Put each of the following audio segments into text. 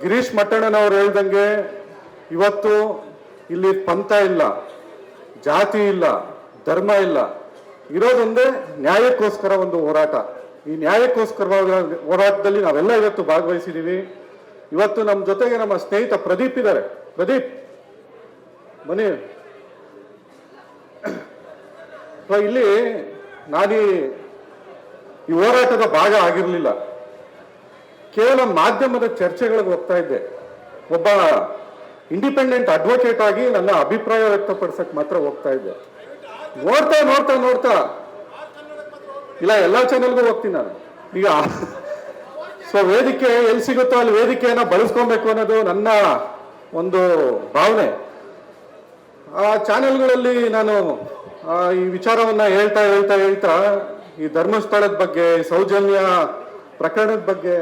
ಗಿರೀಶ್ ಮಟ್ಟಣ್ಣನವ್ರು ಹೇಳ್ದಂಗೆ ಇವತ್ತು ಇಲ್ಲಿ ಪಂಥ ಇಲ್ಲ, ಜಾತಿ ಇಲ್ಲ, ಧರ್ಮ ಇಲ್ಲ, ಇರೋದೊಂದೇ ನ್ಯಾಯಕ್ಕೋಸ್ಕರ ಒಂದು ಹೋರಾಟ. ಈ ನ್ಯಾಯಕ್ಕೋಸ್ಕರ ಹೋರಾಟದಲ್ಲಿ ನಾವೆಲ್ಲ ಇವತ್ತು ಭಾಗವಹಿಸಿದ್ದೀವಿ. ಇವತ್ತು ನಮ್ಮ ಜೊತೆಗೆ ನಮ್ಮ ಸ್ನೇಹಿತ ಪ್ರದೀಪ್ ಇದ್ದಾರೆ. ಪ್ರದೀಪ್ ಬನ್ನಿ. ಇಲ್ಲಿ ನಾನು ಈ ಹೋರಾಟದ ಭಾಗ ಆಗಿರಲಿಲ್ಲ, ಕೇವಲ ಮಾಧ್ಯಮದ ಚರ್ಚೆಗಳಿಗೆ ಹೋಗ್ತಾ ಇದ್ದೆ. ಒಬ್ಬ ಇಂಡಿಪೆಂಡೆಂಟ್ ಅಡ್ವೊಕೇಟ್ ಆಗಿ ನನ್ನ ಅಭಿಪ್ರಾಯ ವ್ಯಕ್ತಪಡಿಸಕ್ ಮಾತ್ರ ಹೋಗ್ತಾ ಇದ್ದೆ. ನೋಡ್ತಾ ನೋಡ್ತಾ ನೋಡ್ತಾ ಇಲ್ಲ, ಎಲ್ಲಾ ಚಾನೆಲ್ಗೂ ಹೋಗ್ತೀನಿ ನಾನು ಈಗ. ಸೊ ವೇದಿಕೆ ಎಲ್ಲಿ ಸಿಗುತ್ತೋ ಅಲ್ಲಿ ವೇದಿಕೆಯನ್ನ ಬಳಸ್ಕೊಬೇಕು ಅನ್ನೋದು ನನ್ನ ಒಂದು ಭಾವನೆ. ಆ ಚಾನೆಲ್ಗಳಲ್ಲಿ ನಾನು ಈ ವಿಚಾರವನ್ನ ಹೇಳ್ತಾ ಹೇಳ್ತಾ ಹೇಳ್ತಾ ಈ ಧರ್ಮಸ್ಥಳದ ಬಗ್ಗೆ, ಸೌಜನ್ಯ ಪ್ರಕರಣದ ಬಗ್ಗೆ,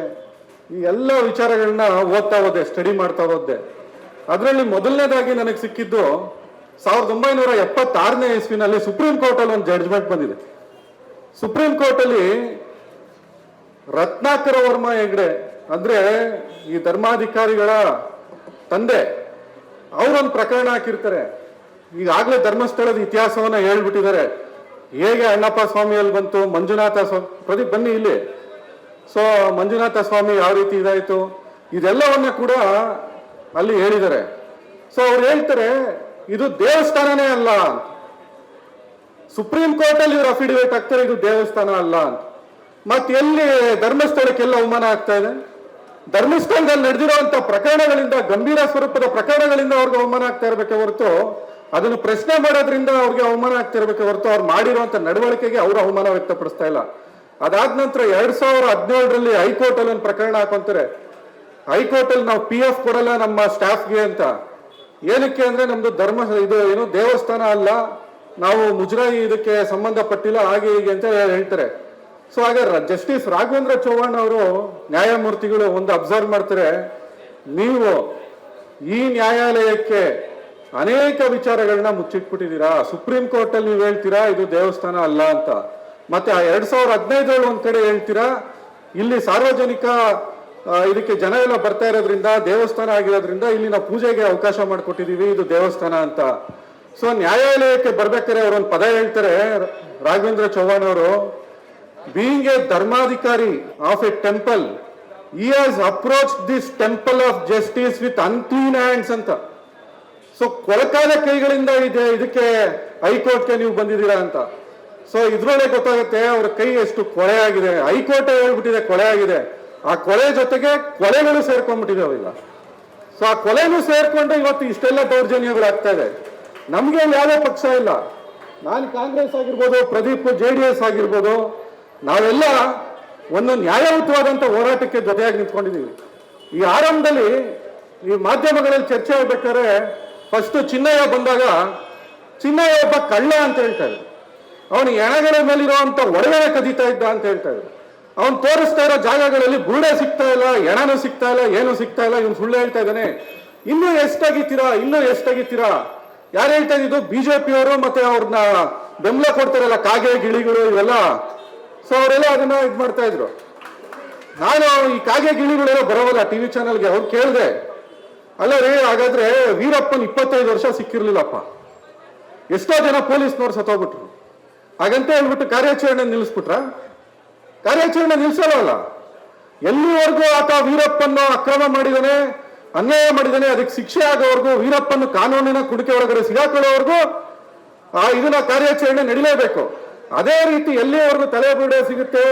ಈ ಎಲ್ಲ ವಿಚಾರಗಳನ್ನ ಓದ್ತಾ ಹೋದೆ, ಸ್ಟಡಿ ಮಾಡ್ತಾ ಹೋದೆ. ಅದರಲ್ಲಿ ಮೊದಲನೇದಾಗಿ ನನಗೆ ಸಿಕ್ಕಿದ್ದು 1976ನೇ ಇಸ್ವಿನಲ್ಲಿ ಸುಪ್ರೀಂ ಕೋರ್ಟ್ ಅಲ್ಲಿ ಒಂದು ಜಡ್ಜ್ಮೆಂಟ್ ಬಂದಿದೆ. ಸುಪ್ರೀಂ ಕೋರ್ಟ್ ಅಲ್ಲಿ ರತ್ನಾಕರ ವರ್ಮ ಹೆಗ್ಡೆ ಅಂದ್ರೆ ಈ ಧರ್ಮಾಧಿಕಾರಿಗಳ ತಂದೆ, ಅವರೊಂದು ಪ್ರಕರಣ ಹಾಕಿರ್ತಾರೆ. ಈಗಾಗಲೇ ಧರ್ಮಸ್ಥಳದ ಇತಿಹಾಸವನ್ನ ಹೇಳ್ಬಿಟ್ಟಿದ್ದಾರೆ. ಹೇಗೆ ಅಣ್ಣಪ್ಪ ಸ್ವಾಮಿಯಲ್ಲಿ ಬಂತು, ಮಂಜುನಾಥ ಸ್ವಾಮಿ, ಪ್ರದೀಪ್ ಬನ್ನಿ ಇಲ್ಲಿ. ಸೊ ಮಂಜುನಾಥ ಸ್ವಾಮಿ ಯಾವ ರೀತಿ ಇದಾಯ್ತು, ಇದೆಲ್ಲವನ್ನ ಕೂಡ ಅಲ್ಲಿ ಹೇಳಿದ್ದಾರೆ. ಸೊ ಅವ್ರು ಹೇಳ್ತಾರೆ ಇದು ದೇವಸ್ಥಾನನೇ ಅಲ್ಲ ಅಂತ. ಸುಪ್ರೀಂ ಕೋರ್ಟ್ ಅಲ್ಲಿ ಇವರು ಅಫಿಡವಿಟ್ ಆಗ್ತಾರೆ ಇದು ದೇವಸ್ಥಾನ ಅಲ್ಲ ಅಂತ. ಮತ್ತೆ ಎಲ್ಲಿ ಧರ್ಮಸ್ಥಳಕ್ಕೆಲ್ಲ ಅವಮಾನ ಆಗ್ತಾ ಇದೆ? ಧರ್ಮಸ್ಥಳದಲ್ಲಿ ನಡೆದಿರುವಂತಹ ಪ್ರಕರಣಗಳಿಂದ, ಗಂಭೀರ ಸ್ವರೂಪದ ಪ್ರಕರಣಗಳಿಂದ ಅವ್ರಿಗೆ ಅವಮಾನ ಆಗ್ತಾ ಇರ್ಬೇಕೆ ಹೊರತು, ಅದನ್ನು ಪ್ರಶ್ನೆ ಮಾಡೋದ್ರಿಂದ ಅವ್ರಿಗೆ ಅವಮಾನ ಆಗ್ತಾ ಇರ್ಬೇಕೆ ಹೊರತು ಅವ್ರು ಮಾಡಿರುವಂತ ನಡವಳಿಕೆಗೆ ಅವರು ಅವಮಾನ ವ್ಯಕ್ತಪಡಿಸ್ತಾ ಇಲ್ಲ. ಅದಾದ ನಂತರ 2017ರಲ್ಲಿ ಹೈಕೋರ್ಟ್ ಅಲ್ಲಿ ಒಂದು ಪ್ರಕರಣ ಹಾಕೊಂತಾರೆ. ಹೈಕೋರ್ಟ್ ಅಲ್ಲಿ ನಾವು PF ಕೊಡಲ್ಲ ನಮ್ಮ ಸ್ಟಾಫ್ಗೆ ಅಂತ. ಏನಕ್ಕೆ ಅಂದ್ರೆ ನಮ್ದು ಧರ್ಮ ಇದು ಏನು ದೇವಸ್ಥಾನ ಅಲ್ಲ, ನಾವು ಮುಜರಾಯಿ ಇದಕ್ಕೆ ಸಂಬಂಧಪಟ್ಟಿಲ್ಲ, ಹಾಗೆ ಹೀಗೆ ಅಂತ ಹೇಳ್ತಾರೆ. ಸೊ ಹಾಗೆ ಜಸ್ಟಿಸ್ ರಾಘವೇಂದ್ರ ಚೌಹಾಣ್ ಅವರು ನ್ಯಾಯಮೂರ್ತಿಗಳು ಒಂದು ಅಬ್ಸರ್ವ್ ಮಾಡ್ತಾರೆ, ನೀವು ಈ ನ್ಯಾಯಾಲಯಕ್ಕೆ ಅನೇಕ ವಿಚಾರಗಳನ್ನ ಮುಚ್ಚಿಟ್ಬಿಟ್ಟಿದ್ದೀರಾ. ಸುಪ್ರೀಂ ಕೋರ್ಟ್ ಅಲ್ಲಿ ನೀವು ಹೇಳ್ತೀರಾ ಇದು ದೇವಸ್ಥಾನ ಅಲ್ಲ ಅಂತ, ಮತ್ತೆ 2015 ಒಂದ್ ಕಡೆ ಹೇಳ್ತೀರಾ ಇಲ್ಲಿ ಸಾರ್ವಜನಿಕ ಇದಕ್ಕೆ ಜನ ಎಲ್ಲ ಬರ್ತಾ ಇರೋದ್ರಿಂದ, ದೇವಸ್ಥಾನ ಆಗಿರೋದ್ರಿಂದ ಇಲ್ಲಿ ನಾವು ಪೂಜೆಗೆ ಅವಕಾಶ ಮಾಡಿಕೊಟ್ಟಿದೀವಿ, ಇದು ದೇವಸ್ಥಾನ ಅಂತ. ಸೊ ನ್ಯಾಯಾಲಯಕ್ಕೆ ಬರ್ಬೇಕಾದ್ರೆ ಅವರೊಂದು ಪದ ಹೇಳ್ತಾರೆ ರಾಘವೇಂದ್ರ ಚೌಹಾಣ್ ಅವರು, ಬೀಯಿಂಗ್ ಎ ಧರ್ಮಾಧಿಕಾರಿ of A temple, he has approached this temple of justice with unclean hands ಅಂತ. ಸೊ ಕೊಳಕಾದ ಕೈಗಳಿಂದ ಇದೆ ಇದಕ್ಕೆ ಹೈಕೋರ್ಟ್ಗೆ ನೀವು ಬಂದಿದ್ದೀರಾ ಅಂತ. ಸೊ ಇದ್ರೊಳಗೆ ಗೊತ್ತಾಗುತ್ತೆ ಅವ್ರ ಕೈ ಎಷ್ಟು ಕೊಳೆ ಆಗಿದೆ. ಹೈಕೋರ್ಟ್ ಹೇಳ್ಬಿಟ್ಟಿದೆ ಕೊಳೆ ಆಗಿದೆ. ಆ ಕೊಲೆ ಜೊತೆಗೆ ಕೊಲೆಗಳು ಸೇರ್ಕೊಂಡ್ಬಿಟ್ಟಿದೆ ಈಗ. ಸೊ ಆ ಕೊಲೆನೂ ಸೇರ್ಕೊಂಡು ಇವತ್ತು ಇಷ್ಟೆಲ್ಲ ದೌರ್ಜನ್ಯಗಳು ಆಗ್ತಾ ಇದೆ. ನಮ್ಗೆ ಯಾವುದೇ ಪಕ್ಷ ಇಲ್ಲ. ನಾನು ಕಾಂಗ್ರೆಸ್ ಆಗಿರ್ಬೋದು, ಪ್ರದೀಪ್ JDS ಆಗಿರ್ಬೋದು, ನಾವೆಲ್ಲ ಒಂದು ನ್ಯಾಯಯುತವಾದಂತ ಹೋರಾಟಕ್ಕೆ ಜೊತೆಯಾಗಿ ನಿಂತ್ಕೊಂಡಿದ್ದೀವಿ. ಈ ಆರಂಭದಲ್ಲಿ ಈ ಮಾಧ್ಯಮಗಳಲ್ಲಿ ಚರ್ಚೆ ಆಗ್ಬೇಕಾದ್ರೆ ಫಸ್ಟ್ ಚಿನ್ನಯ್ಯ ಬಂದಾಗ, ಚಿನ್ನಯ್ಯ ಒಬ್ಬ ಕಳ್ಳ ಅಂತ ಹೇಳ್ತಾರೆ. ಅವನು ಎಣಗಳ ಮೇಲಿರುವಂತ ಒಡವೆನೆ ಕದೀತಾ ಇದ್ದ ಅಂತ ಹೇಳ್ತಾರೆ. ಅವನು ತೋರಿಸ್ತಾ ಇರೋ ಜಾಗಗಳಲ್ಲಿ ಬುರುಡೆ ಸಿಗ್ತಾ ಇಲ್ಲ, ಎಣನೂ ಸಿಗ್ತಾ ಇಲ್ಲ, ಏನು ಸಿಗ್ತಾ ಇಲ್ಲ. ಇವನು ಸುಳ್ಳು ಹೇಳ್ತಾ ಇದ್ದಾನೆ. ಇನ್ನೂ ಎಷ್ಟಾಗಿತ್ತೀರಾ, ಇನ್ನೂ ಎಷ್ಟಾಗಿತ್ತೀರಾ? ಯಾರು ಹೇಳ್ತಾ ಇದ್ದು? BJP-ಯವರು ಮತ್ತೆ ಅವ್ರನ್ನ ಬೆಂಬಲ ಕೊಡ್ತಾರಲ್ಲ ಕಾಗೆ ಗಿಳಿಗಳು ಇವೆಲ್ಲ. ಸೊ ಅವರೆಲ್ಲ ಅದನ್ನ ಇದು ಮಾಡ್ತಾ ಇದ್ರು. ನಾನು ಈ ಕಾಗೆ ಗಿಳಿಗಳೆಲ್ಲ ಬರೋವಲ್ಲ TV ಚಾನಲ್ಗೆ, ಅವ್ರು ಕೇಳಿದೆ, ಅಲ್ಲ ರೀ ಹಾಗಾದ್ರೆ ವೀರಪ್ಪನ್ 25 ವರ್ಷ ಸಿಕ್ಕಿರ್ಲಿಲ್ಲಪ್ಪ, ಎಷ್ಟೋ ಜನ ಪೊಲೀಸ್ನವ್ರು ಸತ್ತೋಗ್ಬಿಟ್ರು, ಹಾಗಂತ ಹೇಳ್ಬಿಟ್ಟು ಕಾರ್ಯಾಚರಣೆ ನಿಲ್ಲಿಸ್ಬಿಟ್ರ? ಕಾರ್ಯಾಚರಣೆ ನಿಲ್ಸಲ್ಲ. ಎಲ್ಲಿವರೆಗೂ ಆತ ವೀರಪ್ಪನ್ನು ಅಕ್ರಮ ಮಾಡಿದಾನೆ, ಅನ್ಯಾಯ ಮಾಡಿದಾನೆ, ಅದಕ್ಕೆ ಶಿಕ್ಷೆ ಆಗೋವರೆಗೂ, ವೀರಪ್ಪನ್ನು ಕಾನೂನಿನ ಕುಡಿಕೆ ಒಳಗಡೆ ಸಿಗಾಕೊಳ್ಳೋವರೆಗೂ ಇದನ್ನ ಕಾರ್ಯಾಚರಣೆ ನಡೀಲೇಬೇಕು. ಅದೇ ರೀತಿ ಎಲ್ಲಿವರೆಗೂ ತಲೆಬುರುಡೆ ಸಿಗುತ್ತೆ,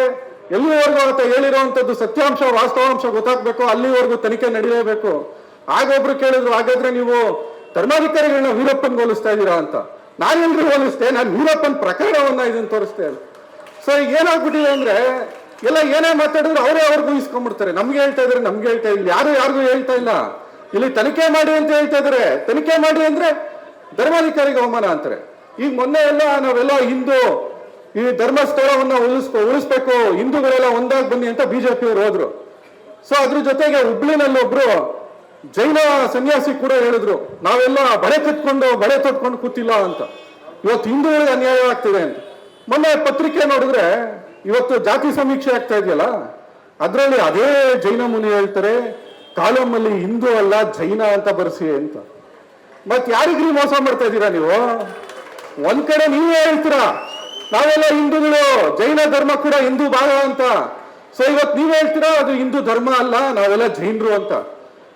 ಎಲ್ಲಿವರೆಗೂ ಆತ ಹೇಳಿರುವಂತದ್ದು ಸತ್ಯಾಂಶ ವಾಸ್ತವಾಂಶ ಗೊತ್ತಾಗ್ಬೇಕು, ಅಲ್ಲಿವರೆಗೂ ತನಿಖೆ ನಡೀಲೇಬೇಕು. ಆಗೊಬ್ರು ಕೇಳಿದ್ರು, ಹಾಗಾದ್ರೆ ನೀವು ಧರ್ಮಾಧಿಕಾರಿಗಳನ್ನ ವೀರಪ್ಪನ್ ಹೋಲಿಸ್ತಾ ಇದ್ದೀರಾ ಅಂತ. ನಾನೆಲ್ರೂ ಹೋಲಿಸ್ತೆ, ನಾನು ವೀರಪ್ಪನ್ ಪ್ರಕರಣವನ್ನ ಇದನ್ನ ತೋರಿಸ್ತೇ. ಸೊ ಈಗ ಏನಾಗ್ಬಿಟ್ಟಿದೆ ಅಂದ್ರೆ ಎಲ್ಲ ಏನೇ ಮಾತಾಡಿದ್ರು ಅವರೇ ಅವ್ರಿಗೂ ಇಸ್ಕೊಂಡ್ಬಿಡ್ತಾರೆ. ನಮ್ಗೆ ಹೇಳ್ತಾ ಇದಾರೆ, ನಮ್ಗೆ ಹೇಳ್ತಾ ಇಲ್ಲ, ಯಾರಿಗೂ ಹೇಳ್ತಾ ಇಲ್ಲ. ಇಲ್ಲಿ ತನಿಖೆ ಮಾಡಿ ಅಂತ ಹೇಳ್ತಾ ಇದಾರೆ. ತನಿಖೆ ಮಾಡಿ ಅಂದ್ರೆ ಧರ್ಮಾಧಿಕಾರಿಗೆ ಅವಮಾನ ಅಂತಾರೆ. ಈಗ ಮೊನ್ನೆ ಎಲ್ಲ ನಾವೆಲ್ಲ ಹಿಂದೂ ಈ ಧರ್ಮಸ್ಥಳವನ್ನ ಉಳಿಸ್ಬೇಕು, ಹಿಂದೂಗಳೆಲ್ಲ ಒಂದಾಗಿ ಬನ್ನಿ ಅಂತ BJP-ಯವರು ಹೋದ್ರು. ಸೊ ಅದ್ರ ಜೊತೆಗೆ ಹುಬ್ಳಿನಲ್ಲಿ ಒಬ್ರು ಜೈನ ಸನ್ಯಾಸಿ ಕೂಡ ಹೇಳಿದ್ರು, ನಾವೆಲ್ಲ ಬಳೆ ತೊಟ್ಕೊಂಡು ಕೂತಿಲ್ಲ ಅಂತ. ಇವತ್ತು ಹಿಂದೂಗಳಿಗೆ ಅನ್ಯಾಯ ಆಗ್ತಿದೆ ಅಂತ. ಮೊನ್ನೆ ಪತ್ರಿಕೆ ನೋಡಿದ್ರೆ ಇವತ್ತು ಜಾತಿ ಸಮೀಕ್ಷೆ ಆಗ್ತಾ ಇದೆಯಲ್ಲ, ಅದರಲ್ಲಿ ಅದೇ ಜೈನ ಮುನಿ ಹೇಳ್ತಾರೆ ಕಾಲಮಲ್ಲಿ ಹಿಂದೂ ಅಲ್ಲ ಜೈನ ಅಂತ ಬರ್ಸಿ ಅಂತ. ಮತ್ ಯಾರಿಗ್ರಿ ಮೋಸ ಮಾಡ್ತಾ ಇದ್ದೀರಾ ನೀವು? ಒಂದ್ ಕಡೆ ನೀವೇ ಹೇಳ್ತೀರಾ ನಾವೆಲ್ಲ ಹಿಂದೂಗಳು, ಜೈನ ಧರ್ಮ ಕೂಡ ಹಿಂದೂ ಭಾಗ ಅಂತ. ಸೊ ಇವತ್ತು ನೀವ್ ಹೇಳ್ತೀರಾ ಅದು ಹಿಂದೂ ಧರ್ಮ ಅಲ್ಲ, ನಾವೆಲ್ಲ ಜೈನರು ಅಂತ.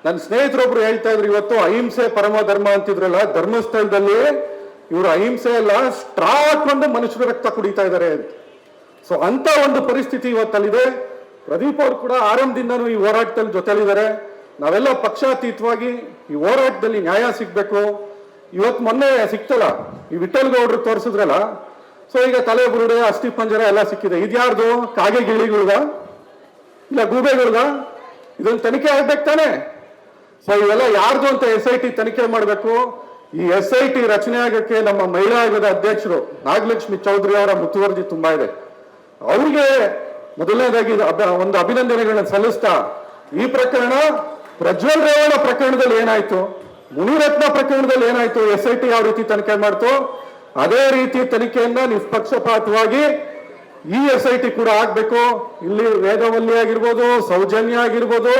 ನನ್ನ ಸ್ನೇಹಿತರೊಬ್ರು ಹೇಳ್ತಾ ಇದ್ರು ಇವತ್ತು ಅಹಿಂಸೆ ಪರಮ ಧರ್ಮ ಅಂತಿದ್ರಲ್ಲ, ಧರ್ಮಸ್ಥಳದಲ್ಲಿ ಇವರು ಅಹಿಂಸೆ ಎಲ್ಲ ಸ್ಟ್ರಾ ಹಾಕೊಂಡು ಮನುಷ್ಯರ ರಕ್ತ ಕುಡಿತಾ ಇದ್ದಾರೆ ಅಂತ. ಸೊ ಅಂತ ಒಂದು ಪರಿಸ್ಥಿತಿ ಇವತ್ತಲ್ಲಿದೆ. ಪ್ರದೀಪ್ ಅವರು ಕೂಡ ಆರಂಭದಿಂದನೂ ಈ ಹೋರಾಟದಲ್ಲಿ ಜೊತೆಲಿದ್ದಾರೆ. ನಾವೆಲ್ಲ ಪಕ್ಷಾತೀತವಾಗಿ ಈ ಹೋರಾಟದಲ್ಲಿ ನ್ಯಾಯ ಸಿಗ್ಬೇಕು. ಇವತ್ತು ಮೊನ್ನೆ ಸಿಕ್ತಲ್ಲ, ಈ ವಿಠಲ್ ಗೌಡ್ರು ತೋರಿಸಿದ್ರಲ್ಲ, ಸೊ ಈಗ ತಲೆ ಬುರುಡೆ ಅಸ್ಥಿ ಪಂಜರ ಎಲ್ಲ ಸಿಕ್ಕಿದೆ. ಇದ್ಯಾರ್ದು? ಕಾಗೆ ಗಿಳಿಗಳ್ದ ಇಲ್ಲ ಗೂಬೆಗಳ್ದ? ಇದೊಂದು ತನಿಖೆ ಆಗ್ಬೇಕು ತಾನೆ. ಸೊ ಇವೆಲ್ಲ ಯಾರ್ದು ಅಂತ SIT ತನಿಖೆ ಮಾಡಬೇಕು. ಈ SIT ರಚನೆ ಆಗಕ್ಕೆ ನಮ್ಮ ಮಹಿಳಾ ಆಯೋಗದ ಅಧ್ಯಕ್ಷರು ನಾಗಲಕ್ಷ್ಮಿ ಚೌಧರಿ ಅವರ ಮುತುವರ್ಜಿ ತುಂಬಾ ಇದೆ. ಅವ್ರಿಗೆ ಮೊದಲನೇದಾಗಿ ಒಂದು ಅಭಿನಂದನೆಗಳನ್ನ ಸಲ್ಲಿಸ್ತಾ, ಈ ಪ್ರಕರಣ ಪ್ರಜ್ವಲ್ ರೇವಣ್ಣ ಪ್ರಕರಣದಲ್ಲಿ ಏನಾಯ್ತು, ಮುನಿರತ್ನ ಪ್ರಕರಣದಲ್ಲಿ ಏನಾಯ್ತು, SIT ಯಾವ ರೀತಿ ತನಿಖೆ ಮಾಡ್ತು ಅದೇ ರೀತಿ ತನಿಖೆಯನ್ನ ನಿಷ್ಪಕ್ಷಪಾತವಾಗಿ ಈ SIT ಕೂಡ ಆಗ್ಬೇಕು. ಇಲ್ಲಿ ವೇದವಲ್ಲಿ ಆಗಿರ್ಬೋದು, ಸೌಜನ್ಯ ಆಗಿರ್ಬೋದು,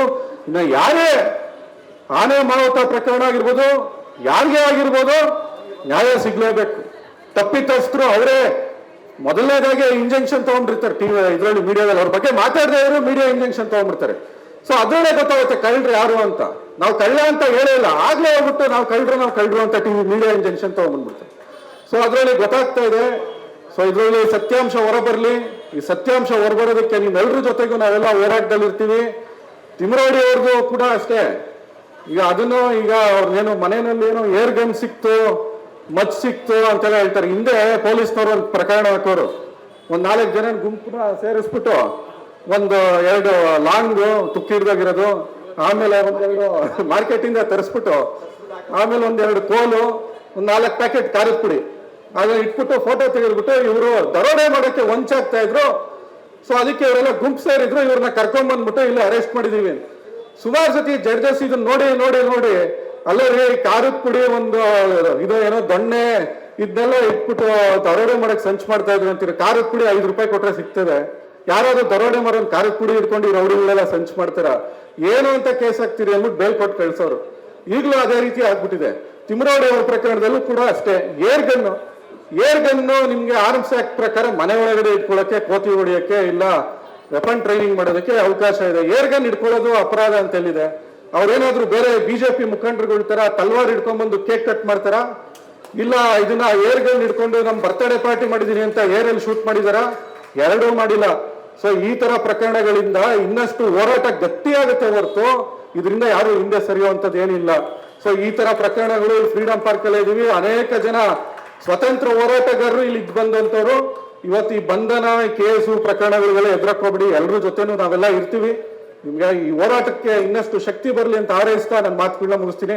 ಇನ್ನ ಯಾರೇ ಆನೆ ಮಾವುತ ಪ್ರಕರಣ ಆಗಿರ್ಬೋದು, ಯಾರಿಗೆ ಆಗಿರ್ಬೋದು ನ್ಯಾಯ ಸಿಗ್ಲೇಬೇಕು. ತಪ್ಪಿತಸ್ಥರು ಅವರೇ ಮೊದಲನೇದಾಗಿ ಇಂಜೆಕ್ಷನ್ ತಗೊಂಡಿರ್ತಾರೆ. ಇದರಲ್ಲಿ ಮೀಡಿಯಾದಲ್ಲಿ ಅವ್ರ ಬಗ್ಗೆ ಮಾತಾಡದೇ ಇದ್ರು ಮೀಡಿಯಾ ಇಂಜೆಕ್ಷನ್ ತಗೊಂಡ್ಬಿಡ್ತಾರೆ. ಸೊ ಅದರಲ್ಲೇ ಗೊತ್ತಾಗುತ್ತೆ ಕಳ್ಳರು ಯಾರು ಅಂತ. ನಾವು ಕಳ್ಳ ಅಂತ ಹೇಳಿಲ್ಲ, ಆಗ್ಲೇ ಹೋಗ್ಬಿಟ್ಟು ನಾವು ಕಳ್ಳರು ಅಂತ ಮೀಡಿಯಾ ಇಂಜೆಕ್ಷನ್ ತಗೊಂಡ್ಬಂದ್ಬಿಡ್ತಾರೆ. ಸೊ ಅದರಲ್ಲಿ ಗೊತ್ತಾಗ್ತಾ ಇದೆ. ಸೊ ಇದರಲ್ಲಿ ಸತ್ಯಾಂಶ ಹೊರಬರಲಿ. ಈ ಸತ್ಯಾಂಶ ಹೊರಬರೋದಕ್ಕೆ ನಿಮ್ಮೆಲ್ಲರ ಜೊತೆಗೂ ನಾವೆಲ್ಲ ಹೋರಾಟದಲ್ಲಿ ಇರ್ತೀವಿ. ತಿಮ್ಮರೋಡಿ ಅವ್ರಿಗೂ ಕೂಡ ಅಷ್ಟೇ. ಈಗ ಅದನ್ನು ಈಗ ಅವ್ರನ್ನೇನು ಮನೆಯಲ್ಲಿ ಏನೋ ಏರ್ ಗನ್ ಸಿಕ್ತು, ಮಚ್ ಸಿಕ್ತು ಅಂತೆಲ್ಲ ಹೇಳ್ತಾರೆ. ಹಿಂದೆ ಪೊಲೀಸ್ನವರು ಒಂದು ಪ್ರಕರಣ ಹಾಕೋರು, ಒಂದ್ 4 ಜನ ಗುಂಪನ್ನ ಸೇರಿಸ್ಬಿಟ್ಟು ಒಂದು 2 ಲಾಂಗ್ ತುಕ್ಕಿ ಹಿಡ್ದಾಗಿರೋದು, ಆಮೇಲೆ ಒಂದೆರಡು ಮಾರ್ಕೆಟಿಂದ ತರಿಸ್ಬಿಟ್ಟು, ಆಮೇಲೆ ಒಂದೆರಡು ಕೋಲು, ಒಂದ್ 4 ಪ್ಯಾಕೆಟ್ ಖಾರದ ಪುಡಿ ಆಗ ಇಟ್ಬಿಟ್ಟು ಫೋಟೋ ತೆಗೆದ್ಬಿಟ್ಟು ಇವರು ದರೋಡೆ ಮಾಡೋಕೆ ವಂಚಾಗ್ತಾ ಇದ್ರು. ಸೊ ಅದಕ್ಕೆ ಇವರೆಲ್ಲ ಗುಂಪು ಸೇರಿದ್ರು, ಇವ್ರನ್ನ ಕರ್ಕೊಂಡ್ ಬಂದ್ಬಿಟ್ಟು ಇಲ್ಲಿ ಅರೆಸ್ಟ್ ಮಾಡಿದೀವಿ. ಸುಮಾರು ಸತಿ ಜಡ್ಜಸ್ ಇದನ್ನ ನೋಡಿ ನೋಡಿ ನೋಡಿ ಅಲ್ಲೇ ಖಾರದ ಪುಡಿ ಒಂದು ಇದು ಏನೋ ದೊಣ್ಣೆ ಇದನ್ನೆಲ್ಲ ಇಟ್ಬಿಟ್ಟು ದರೋಡೆ ಮಾಡಕ್ ಸಂಚು ಮಾಡ್ತಾ ಇದ್ರು ಅಂತೀರಿ. ಖಾರದ ಪುಡಿ 5 ರೂಪಾಯಿ ಕೊಟ್ರೆ ಸಿಗ್ತದೆ. ಯಾರಾದ್ರೂ ದರೋಡೆ ಮಾಡೋ ಖಾರದ ಪುಡಿ ಇಟ್ಕೊಂಡು ರೌಡಿಗಳೆಲ್ಲ ಸಂಚು ಮಾಡ್ತಾರ, ಏನು ಅಂತ ಕೇಸ್ ಹಾಕ್ತೀರಿ ಅಂದ್ಬಿಟ್ಟು ಬೇಲ್ ಕೊಟ್ಟು ಕಳ್ಸೋರು. ಈಗಲೂ ಅದೇ ರೀತಿ ಆಗ್ಬಿಟ್ಟಿದೆ. ತಿಮ್ಮರೋಡಿ ಅವರ ಪ್ರಕರಣದಲ್ಲೂ ಕೂಡ ಅಷ್ಟೇ. ಏರ್ ಗನ್ನು ನಿಮ್ಗೆ ಆರ್ಮ್ಸ್ ಆಕ್ಟ್ ಪ್ರಕಾರ ಮನೆ ಒಳಗಡೆ ಇಟ್ಕೊಳ್ಳೋಕೆ, ಕೋತಿ ಹೊಡಿಯೋಕೆ ಇಲ್ಲ ವೆಪನ್ ಟ್ರೈನಿಂಗ್ ಮಾಡೋದಕ್ಕೆ ಅವಕಾಶ ಇದೆ. ಏರ್ ಗನ್ ಇಟ್ಕೊಳ್ಳೋದು ಅಪರಾಧ ಅಂತ ಹೇಳಿದೆ. ಅವ್ರೇನಾದ್ರು ಬೇರೆ BJP ಮುಖಂಡರುಗಳ ತರ ತಲ್ವಾರ್ ಇಟ್ಕೊಂಡ್ಬಂದು ಕೇಕ್ ಕಟ್ ಮಾಡ್ತಾರ? ಇಲ್ಲ ಇದನ್ನ ಏರ್ ಗನ್ ಇಟ್ಕೊಂಡು ನಮ್ ಬರ್ತ್ಡೇ ಪಾರ್ಟಿ ಮಾಡಿದೀನಿ ಅಂತ ಏರಲ್ಲಿ ಶೂಟ್ ಮಾಡಿದಾರ? ಎರಡೂ ಮಾಡಿಲ್ಲ. ಸೊ ಈ ತರ ಪ್ರಕರಣಗಳಿಂದ ಇನ್ನಷ್ಟು ಹೋರಾಟ ಗಟ್ಟಿಯಾಗುತ್ತೆ ಹೊರತು ಇದರಿಂದ ಯಾರು ಹಿಂದೆ ಸರಿಯುವಂಥದ್ದು ಏನಿಲ್ಲ. ಸೊ ಈ ತರ ಪ್ರಕರಣಗಳು ಫ್ರೀಡಂ ಪಾರ್ಕ್ ಅಲ್ಲೇ ಇದೀವಿ. ಅನೇಕ ಜನ ಸ್ವತಂತ್ರ ಹೋರಾಟಗಾರರು ಇಲ್ಲಿ ಇದ್ ಬಂದಂತವ್ರು. ಇವತ್ತು ಈ ಬಂಧನ, ಕೇಸು ಪ್ರಕರಣಗಳಿಗೆಲ್ಲ ಎದುರಕ್ಕೋಗ್ಬಿಡಿ. ಎಲ್ಲರ ಜೊತೆನೂ ನಾವೆಲ್ಲ ಇರ್ತೀವಿ. ನಿಮ್ಗೆ ಈ ಹೋರಾಟಕ್ಕೆ ಇನ್ನಷ್ಟು ಶಕ್ತಿ ಬರಲಿ ಅಂತ ಹಾರೈಸ್ತಾ ನನ್ನ ಮಾತುಗಳನ್ನ ಮುಗಿಸ್ತೀನಿ.